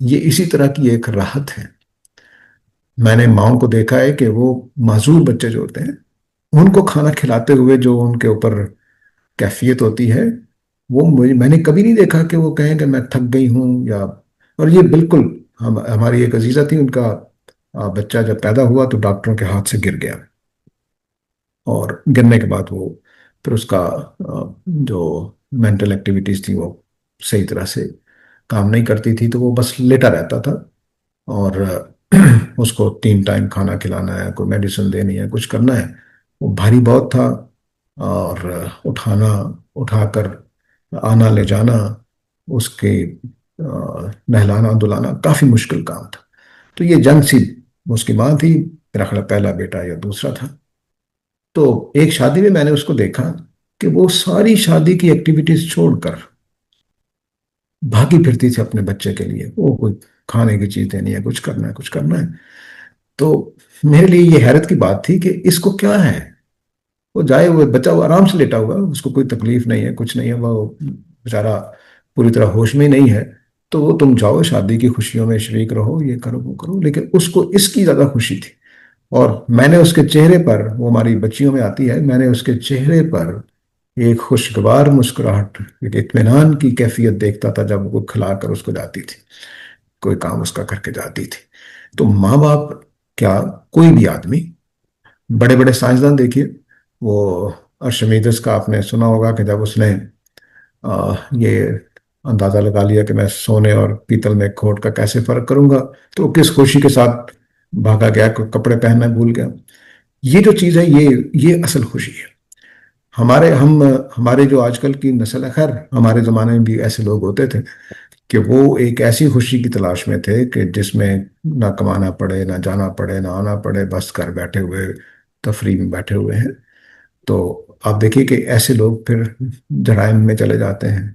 یہ اسی طرح کی ایک راحت ہے. میں نے ماؤں کو دیکھا ہے کہ وہ معذور بچے جو ہوتے ہیں ان کو کھانا کھلاتے ہوئے جو ان کے اوپر کیفیت ہوتی ہے، وہ میں نے کبھی نہیں دیکھا کہ وہ کہیں کہ میں تھک گئی ہوں یا. اور یہ بالکل ہماری ایک عزیزہ تھی، ان کا بچہ جب پیدا ہوا تو ڈاکٹروں کے ہاتھ سے گر گیا، اور گرنے کے بعد وہ پھر اس کا جو مینٹل ایکٹیویٹیز تھی وہ صحیح طرح سے کام نہیں کرتی تھی، تو وہ بس لیٹا رہتا تھا. اور اس کو 3 ٹائم کھانا کھلانا ہے، کوئی میڈیسن دینی ہے، کچھ کرنا ہے. وہ بھاری بہت تھا، اور اٹھانا، اٹھا کر آنا لے جانا، اس کے نہلانا دلانا کافی مشکل کام تھا. تو یہ جنگ سی اس کی ماں تھی، میرا خیال ہے پہلا بیٹا یا دوسرا تھا. تو ایک شادی میں نے اس کو دیکھا کہ وہ ساری شادی کی ایکٹیویٹیز چھوڑ کر بھاگی پھرتی تھی اپنے بچے کے لیے. وہ کوئی کھانے کی چیز دینی ہے، کچھ کرنا ہے، کچھ کرنا ہے. تو میرے لیے یہ حیرت کی بات تھی کہ اس کو کیا ہے. وہ جائے، وہ بچہ وہ آرام سے لیٹا ہوا ہے، اس کو کوئی تکلیف نہیں ہے، کچھ نہیں ہے، وہ بیچارہ پوری طرح ہوش میں نہیں ہے. تو وہ تم جاؤ شادی کی خوشیوں میں شریک رہو، یہ کرو وہ کرو، لیکن اس کو اس کی زیادہ خوشی تھی. اور میں نے اس کے چہرے پر، وہ ہماری بچیوں میں آتی ہے، میں نے اس کے چہرے پر ایک خوشگوار مسکراہٹ، ایک اطمینان کی کیفیت دیکھتا تھا جب وہ کھلا کر اس کو جاتی تھی، کوئی کام اس کا کر کے جاتی تھی. تو ماں باپ کیا، کوئی بھی آدمی، بڑے بڑے سائنسدان دیکھیے، وہ ارشمیدس کا آپ نے سنا ہوگا کہ جب اس نے یہ اندازہ لگا لیا کہ میں سونے اور پیتل میں کھوٹ کا کیسے فرق کروں گا، تو وہ کس خوشی کے ساتھ بھاگا گیا، کپڑے پہننا بھول گیا. یہ جو چیز ہے، یہ اصل خوشی ہے. ہمارے جو آج کل کی نسل ہے، خیر ہمارے زمانے میں بھی ایسے لوگ ہوتے تھے کہ وہ ایک ایسی خوشی کی تلاش میں تھے کہ جس میں نہ کمانا پڑے، نہ جانا پڑے، نہ آنا پڑے، بس گھر بیٹھے ہوئے تفریح میں بیٹھے ہوئے ہیں. تو آپ دیکھیے کہ ایسے لوگ پھر جرائم میں چلے جاتے ہیں،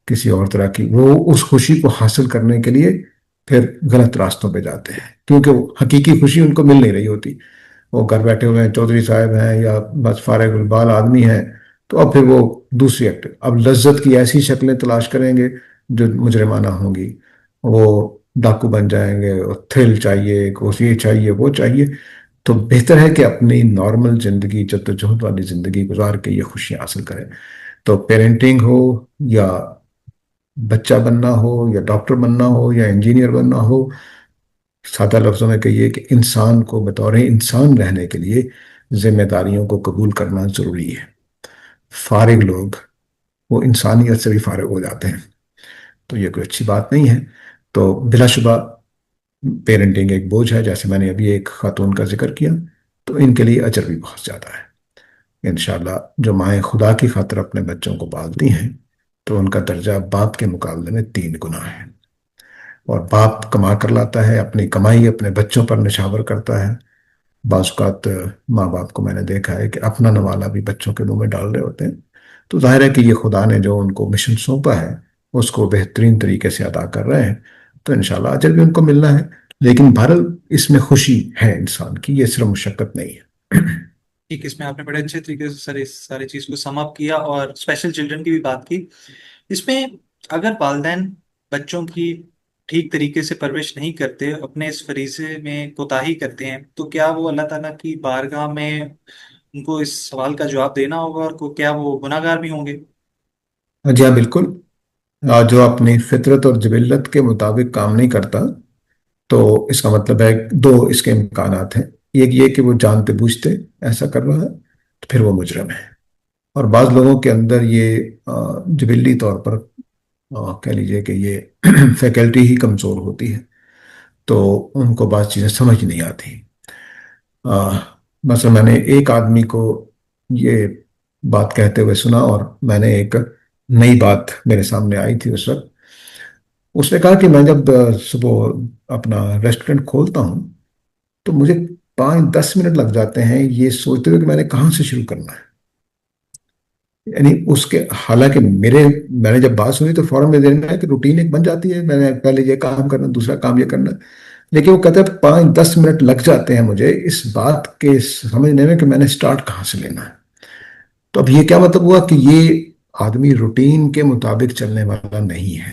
کسی اور طرح کی، وہ اس خوشی کو حاصل کرنے کے لیے پھر غلط راستوں پہ جاتے ہیں، کیونکہ وہ حقیقی خوشی ان کو مل نہیں رہی ہوتی. وہ گھر بیٹھے ہوئے ہیں، چودھری صاحب ہیں یا بس فارغ البال آدمی ہیں، تو اب پھر وہ دوسری اب لذت کی ایسی شکلیں تلاش کریں گے جو مجرمانہ ہوں گی. وہ ڈاکو بن جائیں گے، اور تھرل چاہیے، کو یہ چاہیے وہ چاہیے. تو بہتر ہے کہ اپنی نارمل زندگی، جدوجہد والی زندگی گزار کے یہ خوشیاں حاصل کریں. تو پیرنٹنگ ہو، یا بچہ بننا ہو، یا ڈاکٹر بننا ہو، یا انجینئر بننا ہو، سادہ لفظوں میں کہیے کہ انسان کو بطور انسان رہنے کے لیے ذمہ داریوں کو قبول کرنا ضروری ہے. فارغ لوگ وہ انسانیت سے بھی فارغ ہو جاتے ہیں، تو یہ کوئی اچھی بات نہیں ہے. تو بلا شبہ پیرنٹنگ ایک بوجھ ہے، جیسے میں نے ابھی ایک خاتون کا ذکر کیا، تو ان کے لیے اجر بھی بہت زیادہ ہے. انشاءاللہ جو مائیں خدا کی خاطر اپنے بچوں کو پالتی ہیں تو ان کا درجہ باپ کے مقابلے میں 3 گنا ہے. اور باپ کما کر لاتا ہے، اپنی کمائی اپنے بچوں پر نشاور کرتا ہے. بعض اوقات ماں باپ کو میں نے دیکھا ہے کہ اپنا نوالا بھی بچوں کے منہ میں ڈال رہے ہوتے ہیں. تو ظاہر ہے کہ یہ خدا نے جو ان کو مشن سونپا ہے اس کو بہترین طریقے سے ادا کر رہے ہیں، تو انشاءاللہ اجر بھی ان کو ملنا ہے. لیکن بہرحال اس میں خوشی ہے انسان کی، یہ صرف مشقت نہیں ہے. ٹھیک، اس میں آپ نے بڑے اچھے طریقے سے ساری چیز کو سم اپ کیا اور اسپیشل چلڈرن کی بھی بات کی. اس میں اگر والدین بچوں کی ٹھیک طریقے سے پرورش نہیں کرتے، اپنے اس فریضے میں کوتاہی کرتے ہیں، تو کیا وہ اللہ تعالیٰ کی بارگاہ میں ان کو اس سوال کا جواب دینا ہوگا، اور کیا وہ گناہ گار بھی ہوں گے؟ جی ہاں، بالکل. جو اپنی فطرت اور جبلت کے مطابق کام نہیں کرتا، تو اس کا مطلب ہے دو اس کے امکانات ہیں. ایک یہ کہ وہ جانتے بوجھتے ایسا کر رہا ہے، تو پھر وہ مجرم ہے. اور بعض لوگوں کے اندر یہ جبلی طور پر کہہ لیجئے کہ یہ فیکلٹی ہی کمزور ہوتی ہے، تو ان کو بعض چیزیں سمجھ نہیں آتی. آ، مثلا میں نے ایک آدمی کو یہ بات کہتے ہوئے سنا، اور میں نے ایک نئی بات میرے سامنے آئی تھی اس وقت. اس نے کہا کہ میں جب صبح اپنا ریسٹورنٹ کھولتا ہوں تو مجھے 5-10 منٹ لگ جاتے ہیں یہ سوچتے ہوئے کہ میں نے کہاں سے شروع کرنا ہے. یعنی اس کے حالانکہ میں نے جب بات سنی تو فوراً میرے ذہن میں آیا کہ روٹین ایک بن جاتی ہے، میں نے پہلے یہ کام کرنا، دوسرا کام یہ کرنا. لیکن وہ کہتا ہے 5-10 منٹ لگ جاتے ہیں مجھے اس بات کے سمجھنے میں کہ میں نے سٹارٹ کہاں سے لینا ہے. تو اب یہ کیا مطلب ہوا کہ یہ آدمی روٹین کے مطابق چلنے والا نہیں ہے.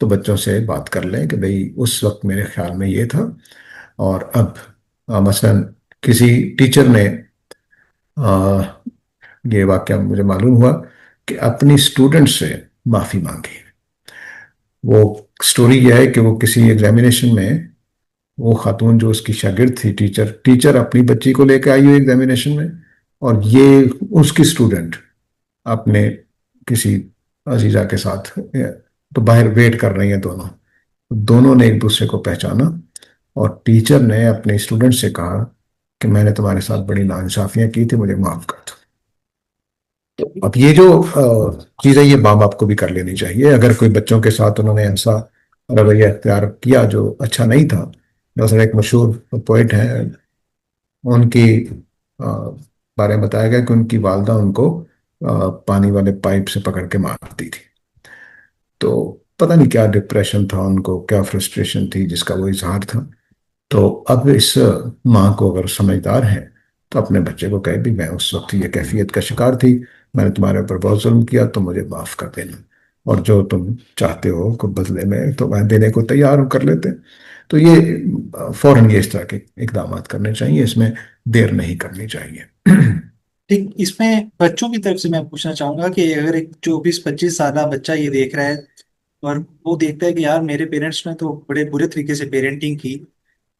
تو بچوں سے بات کر لیں کہ بھئی اس وقت میرے خیال میں یہ تھا، اور اب مثلاً کسی ٹیچر نے آ، یہ واقعہ مجھے معلوم ہوا کہ اپنی اسٹوڈنٹ سے معافی مانگی۔ وہ سٹوری یہ ہے کہ وہ کسی ایگزامینیشن میں، وہ خاتون جو اس کی شاگرد تھی، ٹیچر اپنی بچی کو لے کے آئی ہوئی ایگزامینیشن میں، اور یہ اس کی اسٹوڈنٹ اپنے کسی عزیزہ کے ساتھ، تو باہر ویٹ کر رہی ہیں دونوں، دونوں نے ایک دوسرے کو پہچانا، اور ٹیچر نے اپنے اسٹوڈنٹ سے کہا کہ میں نے تمہارے ساتھ بڑی ناانصافیاں کی تھی، مجھے معاف کر دو۔ اب یہ جو چیزیں یہ ماں باپ کو بھی کر لینی چاہیے، اگر کوئی بچوں کے ساتھ انہوں نے ایسا رویہ اختیار کیا جو اچھا نہیں تھا۔ مثلا ایک مشہور پوئٹ ہیں، ان کی بارے میں بتایا گیا کہ ان کی والدہ ان کو پانی والے پائپ سے پکڑ کے مارتی تھی، تو پتہ نہیں کیا ڈپریشن تھا ان کو، کیا فرسٹریشن تھی جس کا وہ اظہار تھا۔ تو اب اس ماں کو اگر سمجھدار ہے تو اپنے بچے کو کہے بھی میں اس وقت یہ کیفیت کا شکار تھی، میں نے تمہارے اوپر بہت ظلم کیا، تو مجھے معاف کر دینا، اور جو تم چاہتے ہو کو بدلے میں تو میں دینے کو تیار ہوں، کر لیتے۔ تو یہ فوراً یہ اس طرح کے اقدامات کرنے چاہیے، اس میں دیر نہیں کرنی چاہیے۔ ٹھیک، اس میں بچوں کی طرف سے میں پوچھنا چاہوں گا کہ اگر ایک 24-25 سالہ بچہ یہ دیکھ رہا ہے اور وہ دیکھتا ہے کہ یار میرے پیرنٹس نے تو بڑے برے طریقے سے پیرنٹنگ کی،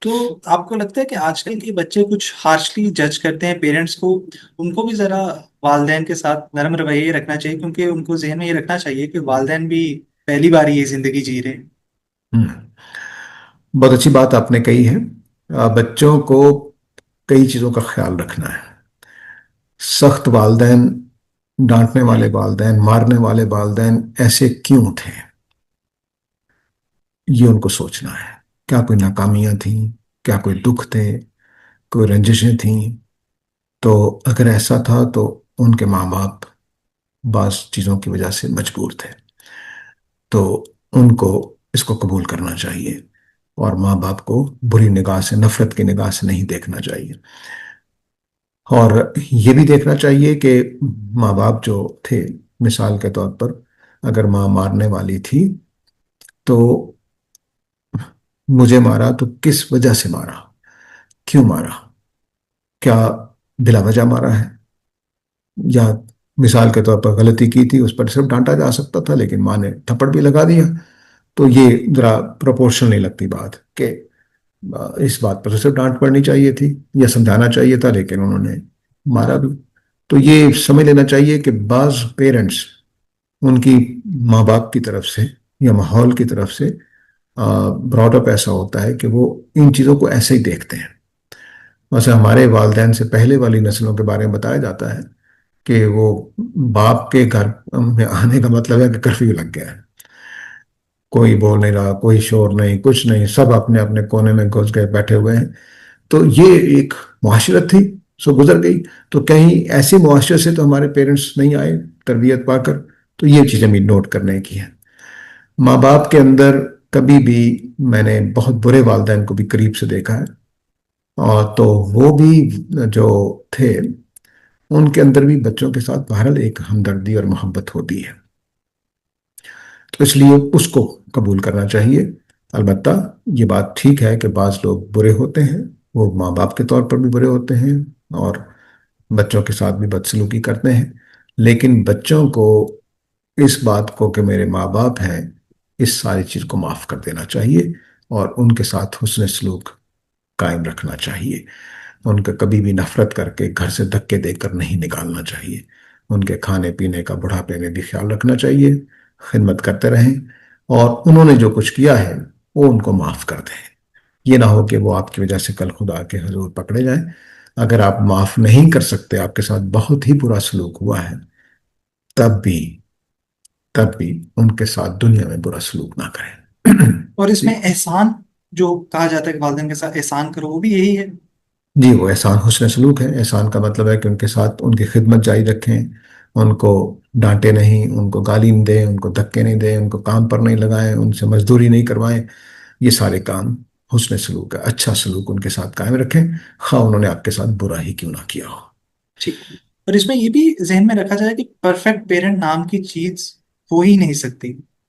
تو آپ کو لگتا ہے کہ آج کل کے بچے کچھ ہارشلی جج کرتے ہیں پیرنٹس کو؟ ان کو بھی ذرا والدین کے ساتھ نرم رویے رکھنا چاہیے، کیونکہ ان کو ذہن میں یہ رکھنا چاہیے کہ والدین بھی پہلی بار یہ زندگی جی رہے ہیں۔ ہوں، بہت اچھی بات آپ نے کہی ہے۔ بچوں کو کئی چیزوں کا خیال رکھنا ہے۔ سخت والدین، ڈانٹنے والے والدین، مارنے والے والدین ایسے کیوں تھے، یہ ان کو سوچنا ہے۔ کیا کوئی ناکامیاں تھیں؟ کیا کوئی دکھ تھے؟ کوئی رنجشیں تھیں؟ تو اگر ایسا تھا تو ان کے ماں باپ بعض چیزوں کی وجہ سے مجبور تھے، تو ان کو اس کو قبول کرنا چاہیے، اور ماں باپ کو بری نگاہ سے، نفرت کی نگاہ سے نہیں دیکھنا چاہیے۔ اور یہ بھی دیکھنا چاہیے کہ ماں باپ جو تھے، مثال کے طور پر اگر ماں مارنے والی تھی تو مجھے مارا تو کس وجہ سے مارا، کیوں مارا، کیا بلا وجہ مارا ہے، یا مثال کے طور پر غلطی کی تھی، اس پر صرف ڈانٹا جا سکتا تھا لیکن ماں نے تھپڑ بھی لگا دیا، تو یہ ذرا پروپورشن نہیں لگتی بات کہ اس بات پر تو صرف ڈانٹ پڑنی چاہیے تھی یا سمجھانا چاہیے تھا، لیکن انہوں نے مارا بھی۔ تو یہ سمجھ لینا چاہیے کہ بعض پیرنٹس، ان کی ماں باپ کی طرف سے یا ماحول کی طرف سے براٹ اپ ایسا ہوتا ہے کہ وہ ان چیزوں کو ایسے ہی دیکھتے ہیں۔ ویسے ہمارے والدین سے پہلے والی نسلوں کے بارے میں بتایا جاتا ہے کہ وہ باپ کے گھر میں آنے کا مطلب ہے کہ کرفیو لگ گیا ہے، کوئی بول نہیں رہا، کوئی شور نہیں، کچھ نہیں، سب اپنے اپنے کونے میں گھس گئے، بیٹھے ہوئے ہیں۔ تو یہ ایک معاشرت تھی، سو گزر گئی۔ تو کہیں ایسی معاشرت سے تو ہمارے پیرنٹس نہیں آئے تربیت پا کر، تو یہ چیزیں بھی نوٹ کرنے کی ہیں۔ ماں باپ کے اندر کبھی بھی، میں نے بہت برے والدین کو بھی قریب سے دیکھا ہے، اور تو وہ بھی جو تھے، ان کے اندر بھی بچوں کے ساتھ بہرحال ایک ہمدردی اور محبت ہوتی ہے، تو اس لیے اس کو قبول کرنا چاہیے۔ البتہ یہ بات ٹھیک ہے کہ بعض لوگ برے ہوتے ہیں، وہ ماں باپ کے طور پر بھی برے ہوتے ہیں اور بچوں کے ساتھ بھی بدسلوکی کرتے ہیں، لیکن بچوں کو اس بات کو کہ میرے ماں باپ ہیں، اس ساری چیز کو معاف کر دینا چاہیے، اور ان کے ساتھ حسن سلوک قائم رکھنا چاہیے۔ ان کا کبھی بھی نفرت کر کے گھر سے دھکے دے کر نہیں نکالنا چاہیے۔ ان کے کھانے پینے کا بڑھاپے میں بھی خیال رکھنا چاہیے، خدمت کرتے رہیں، اور انہوں نے جو کچھ کیا ہے وہ ان کو معاف کر دیں۔ یہ نہ ہو کہ وہ آپ کی وجہ سے کل خدا کے حضور پکڑے جائیں۔ اگر آپ معاف نہیں کر سکتے، آپ کے ساتھ بہت ہی برا سلوک ہوا ہے، تب بھی تب بھی ان کے ساتھ دنیا میں برا سلوک نہ کریں۔ اور اس جی، میں احسان جو کہا جاتا ہے کہ والدین کے ساتھ احسان کرو، وہ بھی یہی ہے۔ جی، وہ احسان حسن سلوک ہے۔ احسان کا مطلب ہے کہ ان کے ساتھ ان کی خدمت جاری رکھیں، ان کو ڈانٹے نہیں، ان کو گالی نہیں دیں، ان کو دھکے نہیں دیں، ان کو کام پر نہیں لگائیں، ان سے مزدوری نہیں کروائیں۔ یہ سارے کام حسن سلوک ہے، اچھا سلوک ان کے ساتھ قائم رکھیں، خواہ انہوں نے آپ کے ساتھ برا ہی کیوں نہ کیا ہو۔ ٹھیک، اور اس میں یہ بھی ذہن میں رکھا جائے کہ پرفیکٹ پیرنٹ نام کی چیز ہو ہی نہیں سکتی۔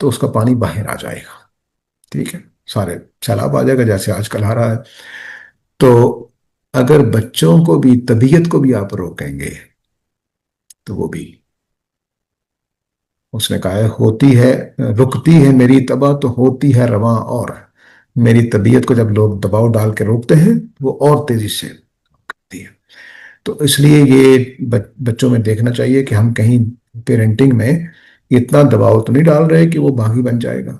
تو اس کا پانی باہر آ جائے گا، ٹھیک ہے، سارے سیلاب آ جائے گا جیسے آج کل آ رہا ہے۔ تو اگر بچوں کو بھی، طبیعت کو بھی آپ روکیں گے تو وہ بھی، اس نے کہا ہے ہوتی ہے، رکتی ہے میری طبع تو ہوتی ہے رواں اور، میری طبیعت کو جب لوگ دباؤ ڈال کے روکتے ہیں وہ اور تیزی سے کرتی ہے۔ تو اس لیے یہ بچوں میں دیکھنا چاہیے کہ ہم کہیں پیرنٹنگ میں اتنا دباؤ تو نہیں ڈال رہے کہ وہ باغی بن جائے گا۔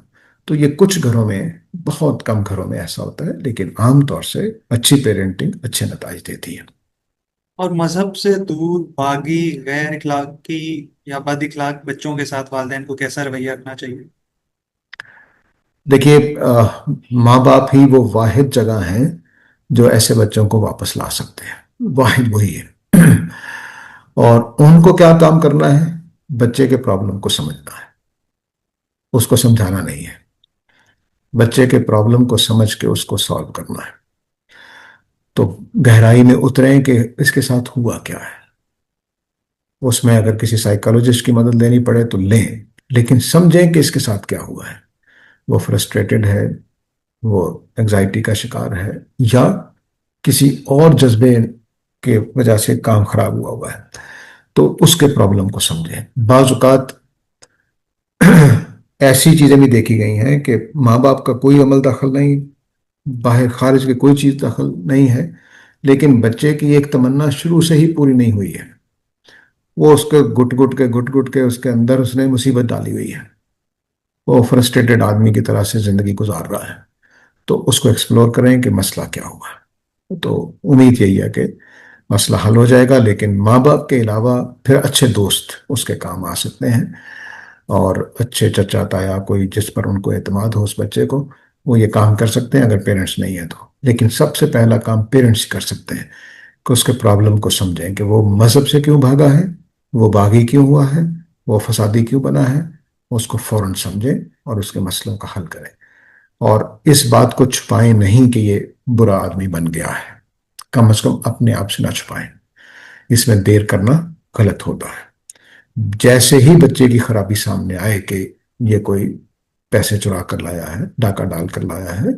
تو یہ کچھ گھروں میں، بہت کم گھروں میں ایسا ہوتا ہے، لیکن عام طور سے اچھی پیرنٹنگ اچھے نتائج دیتی ہے۔ اور مذہب سے دور باغی غیر اخلاقی یا بد اخلاق بچوں کے ساتھ والدین کو کیسا رویہ رکھنا چاہیے؟ دیکھیے، ماں باپ ہی وہ واحد جگہ ہیں جو ایسے بچوں کو واپس لا سکتے ہیں، واحد وہی ہے۔ اور ان کو کیا کام کرنا ہے؟ بچے کے پرابلم کو سمجھنا ہے، اس کو سمجھانا نہیں ہے، بچے کے پرابلم کو سمجھ کے اس کو سالو کرنا ہے۔ تو گہرائی میں اتریں کہ اس کے ساتھ ہوا کیا ہے، اس میں اگر کسی سائیکالوجسٹ کی مدد لینی پڑے تو لیں، لیکن سمجھیں کہ اس کے ساتھ کیا ہوا ہے۔ وہ فرسٹریٹڈ ہے، وہ انگزائٹی کا شکار ہے، یا کسی اور جذبے کے وجہ سے کام خراب ہوا ہوا ہے، تو اس کے پرابلم کو سمجھیں۔ بعض اوقات ایسی چیزیں بھی دیکھی گئی ہیں کہ ماں باپ کا کوئی عمل دخل نہیں، باہر خارج کی کوئی چیز دخل نہیں ہے، لیکن بچے کی ایک تمنا شروع سے ہی پوری نہیں ہوئی ہے، وہ اس کے گٹ گٹ کے اس کے اندر اس نے مصیبت ڈالی ہوئی ہے، وہ فرسٹریٹڈ آدمی کی طرح سے زندگی گزار رہا ہے۔ تو اس کو ایکسپلور کریں کہ مسئلہ کیا ہوا ہے۔ تو امید یہی ہے کہ مسئلہ حل ہو جائے گا، لیکن ماں باپ کے علاوہ پھر اچھے دوست اس کے کام آ سکتے ہیں، اور اچھے چچا تایا کوئی جس پر ان کو اعتماد ہو اس بچے کو، وہ یہ کام کر سکتے ہیں اگر پیرنٹس نہیں ہیں تو۔ لیکن سب سے پہلا کام پیرنٹس کر سکتے ہیں کہ اس کے پرابلم کو سمجھیں کہ وہ مذہب سے کیوں بھاگا ہے، وہ باغی کیوں ہوا ہے، وہ فسادی کیوں بنا ہے، اس کو فوراً سمجھیں اور اس کے مسئلوں کا حل کریں، اور اس بات کو چھپائیں نہیں کہ یہ برا آدمی بن گیا ہے، کم از کم اپنے آپ سے نہ چھپائیں، اس میں دیر کرنا غلط ہوتا ہے۔ جیسے ہی بچے کی خرابی سامنے آئے کہ یہ کوئی پیسے چرا کر لایا ہے، ڈاکہ ڈال کر لایا ہے،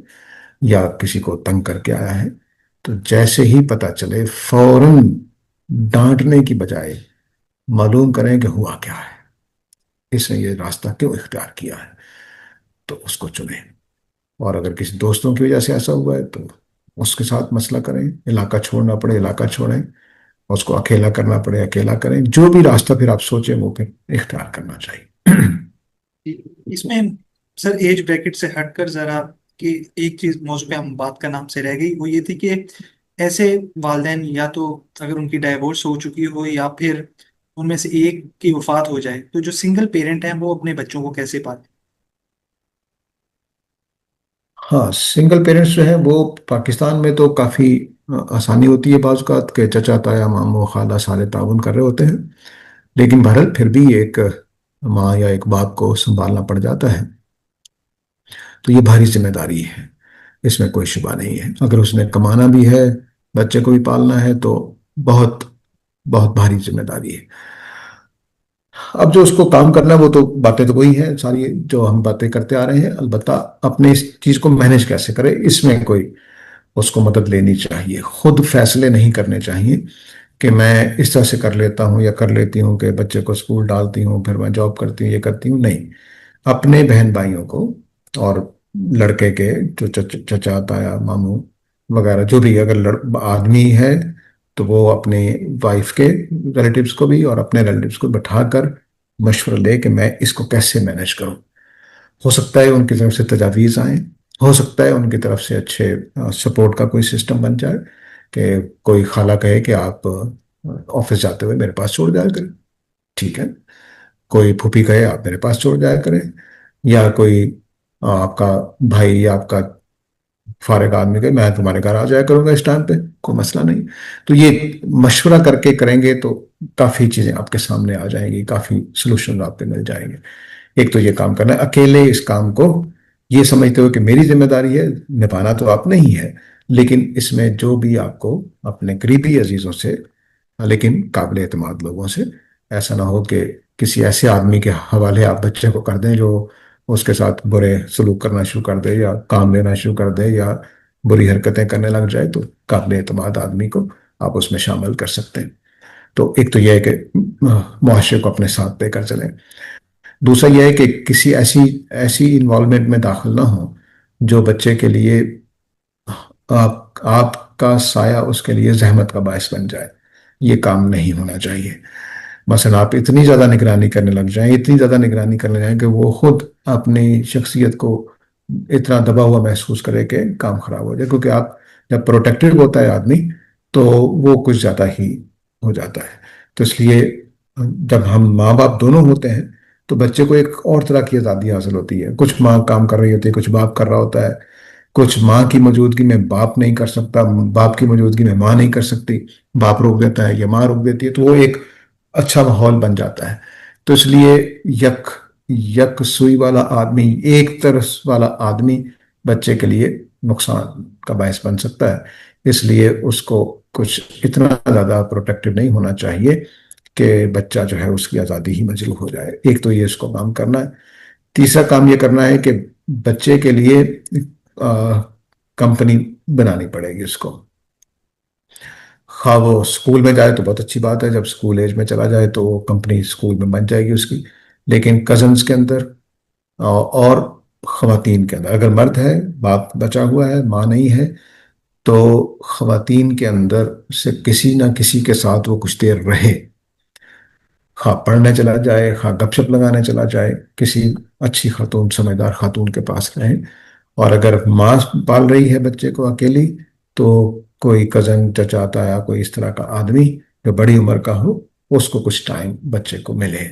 یا کسی کو تنگ کر کے آیا ہے، تو جیسے ہی پتا چلے فوراً ڈانٹنے کی بجائے معلوم کریں کہ ہوا کیا ہے، اس نے یہ راستہ کیوں اختیار کیا ہے، تو اس کو چنیں۔ اور اگر کسی دوستوں کی وجہ سے ایسا ہوا ہے تو اس کے ساتھ مسئلہ کریں، علاقہ چھوڑنا پڑے علاقہ چھوڑیں، اس کو اکیلا کرنا پڑے اکیلا کریں، جو بھی راستہ پھر آپ سوچیں وہ پھر اختیار کرنا چاہیے۔ اس میں سر ایج بریکٹ سے ہٹ کر ذرا کہ ایک چیز موضوع پہ ہم بات کا نام سے رہ گئی، وہ یہ تھی کہ ایسے والدین یا تو اگر ان کی ڈائیورس ہو چکی ہو یا پھر ان میں سے ایک کی وفات ہو جائے، تو جو سنگل پیرنٹ ہیں وہ اپنے بچوں کو کیسے پالیں؟ ہاں، سنگل پیرنٹس جو ہیں وہ پاکستان میں تو کافی آسانی ہوتی ہے بعض اوقات کہ چچا تایا ماموں خالہ سارے تعاون کر رہے ہوتے ہیں، لیکن بہرحال پھر بھی ایک ماں یا ایک باپ کو سنبھالنا پڑ جاتا ہے، تو یہ بھاری ذمہ داری ہے، اس میں کوئی شبہ نہیں ہے۔ اگر اس نے کمانا بھی ہے، بچے کو بھی پالنا ہے، تو بہت بہت بھاری ذمہ داری ہے۔ اب جو اس کو کام کرنا ہے وہ تو باتیں تو وہی ہیں ساری جو ہم باتیں کرتے آ رہے ہیں، البتہ اپنے اس چیز کو مینج کیسے کرے، اس میں کوئی اس کو مدد لینی چاہیے، خود فیصلے نہیں کرنے چاہیے کہ میں اس طرح سے کر لیتا ہوں یا کر لیتی ہوں کہ بچے کو اسکول ڈالتی ہوں پھر میں جاب کرتی ہوں یہ کرتی ہوں، نہیں، اپنے بہن بھائیوں کو اور لڑکے کے جو چچا تایا ماموں وغیرہ جو بھی اگر آدمی ہے تو وہ اپنے وائف کے ریلیٹیوز کو بھی اور اپنے ریلیٹیوز کو بٹھا کر مشورہ لے کہ میں اس کو کیسے مینج کروں۔ ہو سکتا ہے ان کی طرف سے تجاویز آئیں، ہو سکتا ہے ان کی طرف سے اچھے سپورٹ کا کوئی سسٹم بن جائے کہ کوئی خالہ کہے کہ آپ آفس جاتے ہوئے میرے پاس چھوڑ جایا کریں، ٹھیک ہے، کوئی پھوپھی کہے آپ میرے پاس چھوڑ جایا کریں، یا کوئی آپ کا بھائی یا آپ کا فارغ آدمی کہ میں تمہارے گھر آ جایا کروں گا اس ٹائم پہ، کوئی مسئلہ نہیں۔ تو یہ مشورہ کر کے کریں گے تو کافی چیزیں آپ کے سامنے آ جائیں گی، کافی سلوشن آپ پہ مل جائیں گے۔ ایک تو یہ کام کرنا ہے اکیلے، اس کام کو یہ سمجھتے ہو کہ میری ذمہ داری ہے، نبھانا تو آپ نہیں ہے، لیکن اس میں جو بھی آپ کو اپنے قریبی عزیزوں سے، لیکن قابل اعتماد لوگوں سے، ایسا نہ ہو کہ کسی ایسے آدمی کے حوالے آپ بچے کو کر دیں جو اس کے ساتھ برے سلوک کرنا شروع کر دے یا کام لینا شروع کر دے یا بری حرکتیں کرنے لگ جائے، تو قابل اعتماد آدمی کو آپ اس میں شامل کر سکتے ہیں۔ تو ایک تو یہ ہے کہ معاشرے کو اپنے ساتھ لے کر چلیں۔ دوسرا یہ ہے کہ کسی ایسی ایسی انوالومنٹ میں داخل نہ ہو جو بچے کے لیے آپ کا سایہ اس کے لیے زحمت کا باعث بن جائے۔ یہ کام نہیں ہونا چاہیے۔ مثلا آپ اتنی زیادہ نگرانی کرنے لگ جائیں، اتنی زیادہ نگرانی کرنے لگ جائیں کہ وہ خود اپنی شخصیت کو اتنا دبا ہوا محسوس کرے کہ کام خراب ہو جائے، کیونکہ آپ جب پروٹیکٹڈ ہوتا ہے آدمی تو وہ کچھ زیادہ ہی ہو جاتا ہے۔ تو اس لیے جب ہم ماں باپ دونوں ہوتے ہیں تو بچے کو ایک اور طرح کی آزادی حاصل ہوتی ہے۔ کچھ ماں کام کر رہی ہوتی ہے، کچھ باپ کر رہا ہوتا ہے، کچھ ماں کی موجودگی میں باپ نہیں کر سکتا، باپ کی موجودگی میں ماں نہیں کر سکتی، باپ روک دیتا ہے یا ماں روک دیتی ہے، تو وہ ایک اچھا ماحول بن جاتا ہے۔ تو اس لیے یک یک سوئی والا آدمی، ایک طرف والا آدمی بچے کے لیے نقصان کا باعث بن سکتا ہے۔ اس لیے اس کو کچھ اتنا زیادہ پروٹیکٹیو نہیں ہونا چاہیے کہ بچہ جو ہے اس کی آزادی ہی مجروح ہو جائے۔ ایک تو یہ اس کو کام کرنا ہے۔ تیسرا کام یہ کرنا ہے کہ بچے کے لیے کمپنی بنانی پڑے گی اس کو۔ خواہ وہ اسکول میں جائے تو بہت اچھی بات ہے، جب اسکول ایج میں چلا جائے تو وہ کمپنی اسکول میں بن جائے گی اس کی۔ لیکن کزنس کے اندر اور خواتین کے اندر، اگر مرد ہے، باپ بچا ہوا ہے، ماں نہیں ہے، تو خواتین کے اندر سے کسی نہ کسی کے ساتھ وہ کچھ دیر رہے، خواہ پڑھنے چلا جائے، خواہ گپ شپ لگانے چلا جائے، کسی اچھی خاتون، سمجھدار خاتون کے پاس رہے۔ اور اگر ماں پال رہی ہے بچے کو اکیلی، تو کوئی کزن، چچا، تایا، کوئی اس طرح کا آدمی جو بڑی عمر کا ہو، اس کو کچھ ٹائم بچے کو ملے،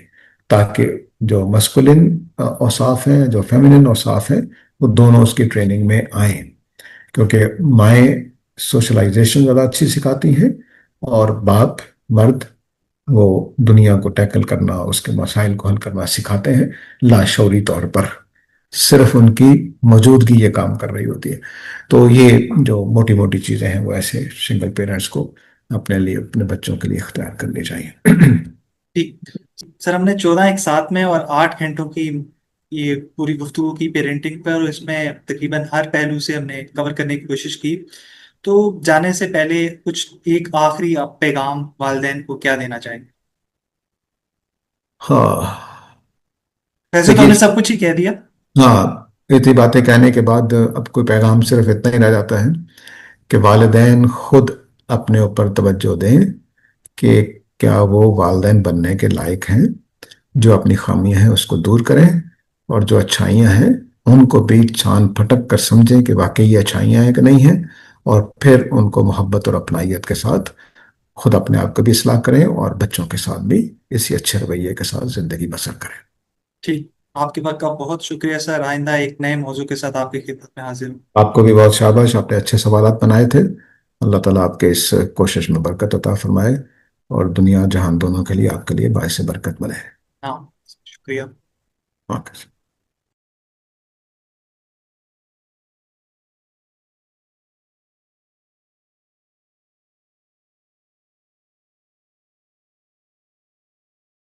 تاکہ جو مسکولن اوصاف ہیں، جو فیمنن اوصاف ہیں، وہ دونوں اس کی ٹریننگ میں آئیں۔ کیونکہ مائیں سوشلائزیشن زیادہ اچھی سکھاتی ہیں، اور باپ، مرد، وہ دنیا کو ٹیکل کرنا، اس کے مسائل کو حل کرنا سکھاتے ہیں لاشعوری طور پر۔ صرف ان کی موجودگی یہ کام کر رہی ہوتی ہے۔ تو یہ جو موٹی موٹی چیزیں ہیں وہ ایسے سنگل پیرنٹس کو اپنے لیے، اپنے بچوں کے لیے اختیار کرنی چاہیے۔ ٹھیک سر، ہم نے 14 ایک ساتھ میں اور 8 گھنٹوں کی یہ پوری گفتگو کی پیرنٹنگ پر، اور اس میں تقریباً ہر پہلو سے ہم نے کور کرنے کی کوشش کی۔ تو جانے سے پہلے کچھ ایک آخری آپ پیغام والدین کو کیا دینا چاہیں گے؟ ہاں، ویسے تو ہم دیکھیے، نے سب کچھ ہی کہہ دیا۔ ہاں، اتنی باتیں کہنے کے بعد اب کوئی پیغام صرف اتنا ہی رہ جاتا ہے کہ والدین خود اپنے اوپر توجہ دیں کہ کیا وہ والدین بننے کے لائق ہیں، جو اپنی خامیاں ہیں اس کو دور کریں، اور جو اچھائیاں ہیں ان کو بھی چھان پھٹک کر سمجھیں کہ واقعی یہ اچھائیاں ہیں کہ نہیں ہیں، اور پھر ان کو محبت اور اپنائیت کے ساتھ خود اپنے آپ کو بھی اصلاح کریں، اور بچوں کے ساتھ بھی اسی اچھے رویے کے ساتھ زندگی بسر کریں۔ ٹھیک، آپ کے وقت کا بہت شکریہ سر، آئندہ ایک نئے موضوع کے ساتھ آپ کی خدمت میں حاضر ہوں۔ آپ کو بھی بہت شاباش، آپ نے اچھے سوالات بنائے تھے۔ اللہ تعالیٰ آپ کے اس کوشش میں برکت عطا فرمائے، اور دنیا جہان دونوں کے لیے آپ کے لیے باعث برکت بنے۔ ہاں، شکریہ۔ اوکے۔